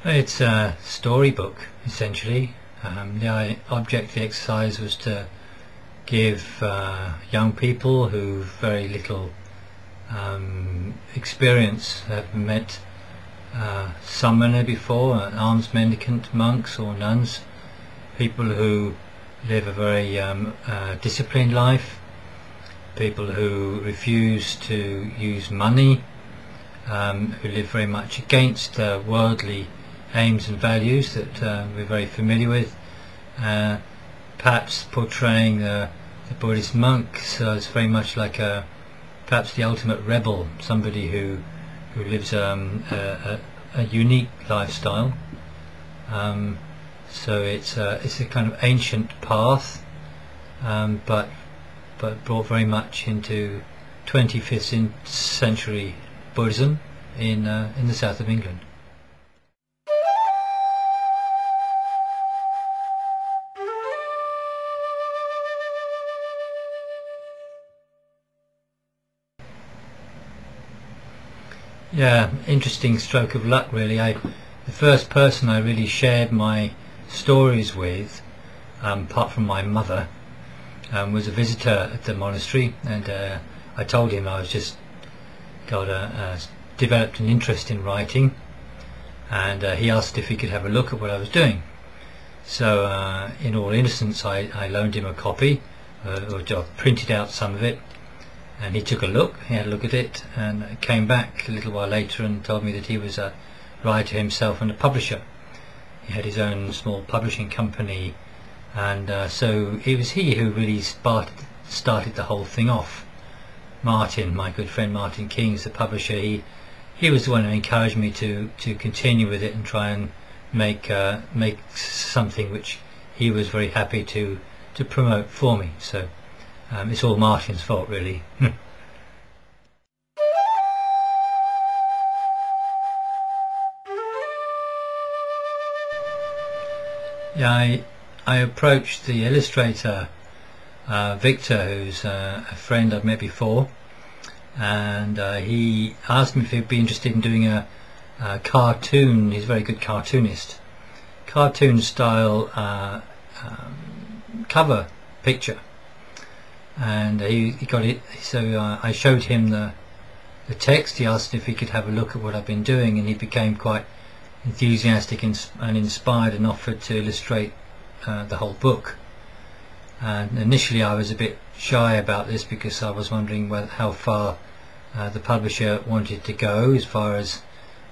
It's a storybook, essentially. The object of the exercise was to give young people who've very little experience, have met summoner before, alms mendicant, monks or nuns, people who live a very disciplined life, people who refuse to use money, who live very much against worldly aims and values that we're very familiar with, perhaps portraying the Buddhist monk, so it's very much like perhaps the ultimate rebel, somebody who lives a unique lifestyle. So it's a kind of ancient path, but brought very much into 25th century Buddhism in the south of England. Yeah, interesting stroke of luck really. The first person I really shared my stories with, apart from my mother, was a visitor at the monastery, and I told him I was just developed an interest in writing, and he asked if he could have a look at what I was doing. So in all innocence I loaned him a copy, or printed out some of it, and he took a look, he had a look at it, and came back a little while later and told me that he was a writer himself and a publisher. He had his own small publishing company, and so it was he who really started the whole thing off. Martin, my good friend Martin King, is the publisher. He was the one who encouraged me to continue with it and try and make something which he was very happy to promote for me. So it's all Martin's fault really. Yeah, I approached the illustrator Victor, who's a friend I've met before, and he asked me if he'd be interested in doing a cartoon. He's a very good cartoonist, cartoon style cover picture, and he got it. So I showed him the text. He asked if he could have a look at what I've been doing, and he became quite enthusiastic and inspired and offered to illustrate the whole book. And initially I was a bit shy about this because I was wondering how far the publisher wanted to go as far as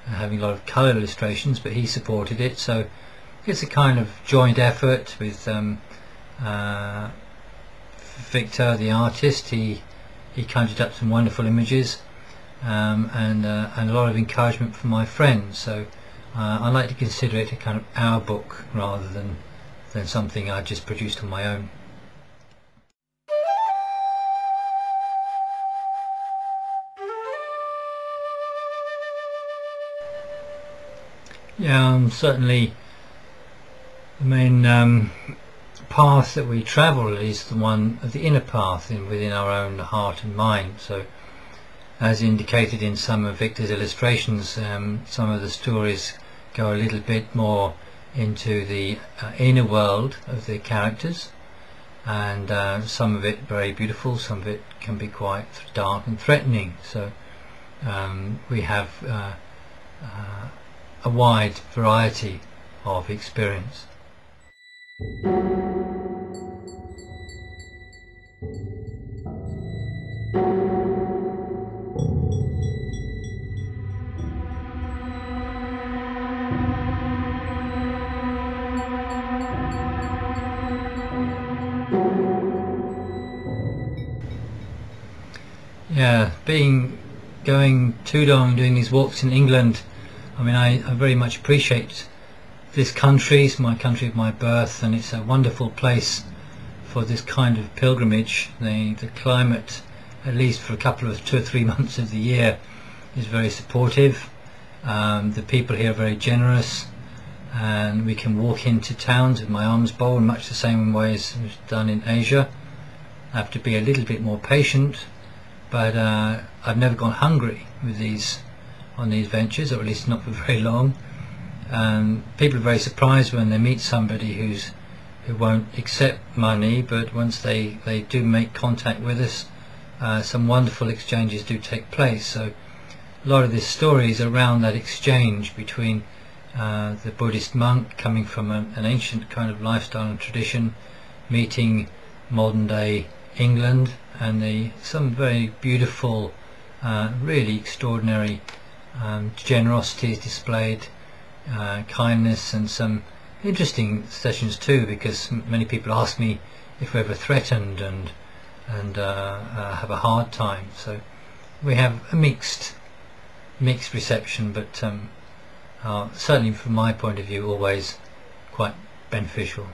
having a lot of colour illustrations, but he supported it. So it's a kind of joint effort with Victor, the artist. He conjured up some wonderful images, and a lot of encouragement from my friends. So I like to consider it a kind of our book rather than something I just produced on my own. Yeah, certainly the main path that we travel is the one of the inner path within our own heart and mind. So as indicated in some of Victor's illustrations, some of the stories go a little bit more into the inner world of the characters, and some of it very beautiful, some of it can be quite dark and threatening. So we have a wide variety of experience. Yeah, going too long doing these walks in England, I mean I very much appreciate this country. It's my country of my birth, and it's a wonderful place for this kind of pilgrimage. The climate, at least for a couple of 2 or 3 months of the year, is very supportive. The people here are very generous, and we can walk into towns with my alms bowl in much the same way as was done in Asia. I have to be a little bit more patient, but I've never gone hungry with on these ventures, or at least not for very long. people are very surprised when they meet somebody who won't accept money, but once they do make contact with us, some wonderful exchanges do take place. So a lot of this story is around that exchange between the Buddhist monk coming from an ancient kind of lifestyle and tradition, meeting modern day England, and some very beautiful, really extraordinary generosity is displayed, kindness, and some interesting sessions too, because many people ask me if we're ever threatened and have a hard time. So we have a mixed reception, but certainly from my point of view always quite beneficial.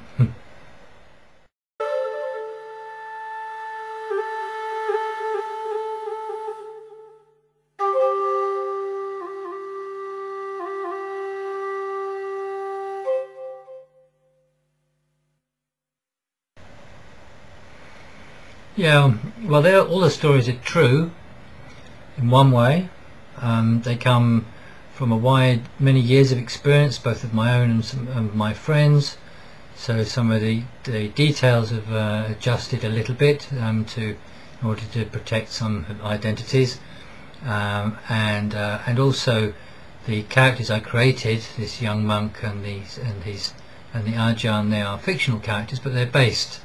Yeah, well, all the stories are true in one way. They come from many years of experience, both of my own and some of my friends. So some of the details have adjusted a little bit in order to protect some identities, and also the characters I created, this young monk and the Ajahn, they are fictional characters, but they're based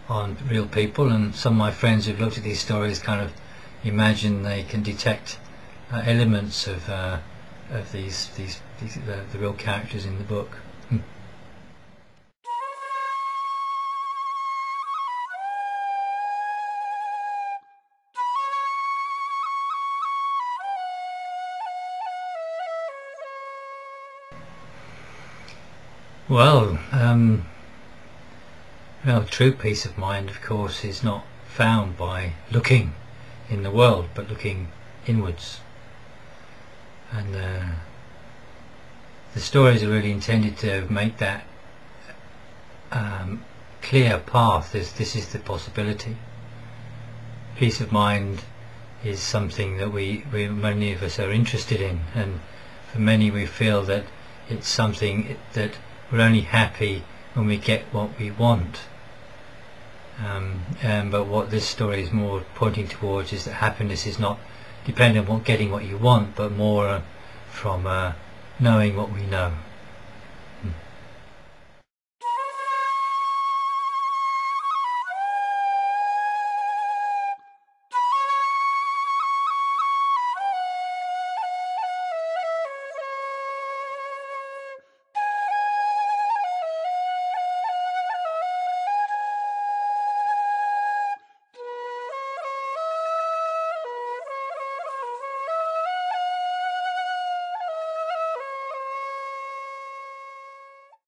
on real people, and some of my friends who've looked at these stories kind of imagine they can detect elements of the real characters in the book. Well, true peace of mind, of course, is not found by looking in the world, but looking inwards. And the stories are really intended to make that clear path. This is the possibility. Peace of mind is something that many of us are interested in, and for many we feel that it's something that we're only happy when we get what we want. But what this story is more pointing towards is that happiness is not dependent on getting what you want, but more from knowing what we know.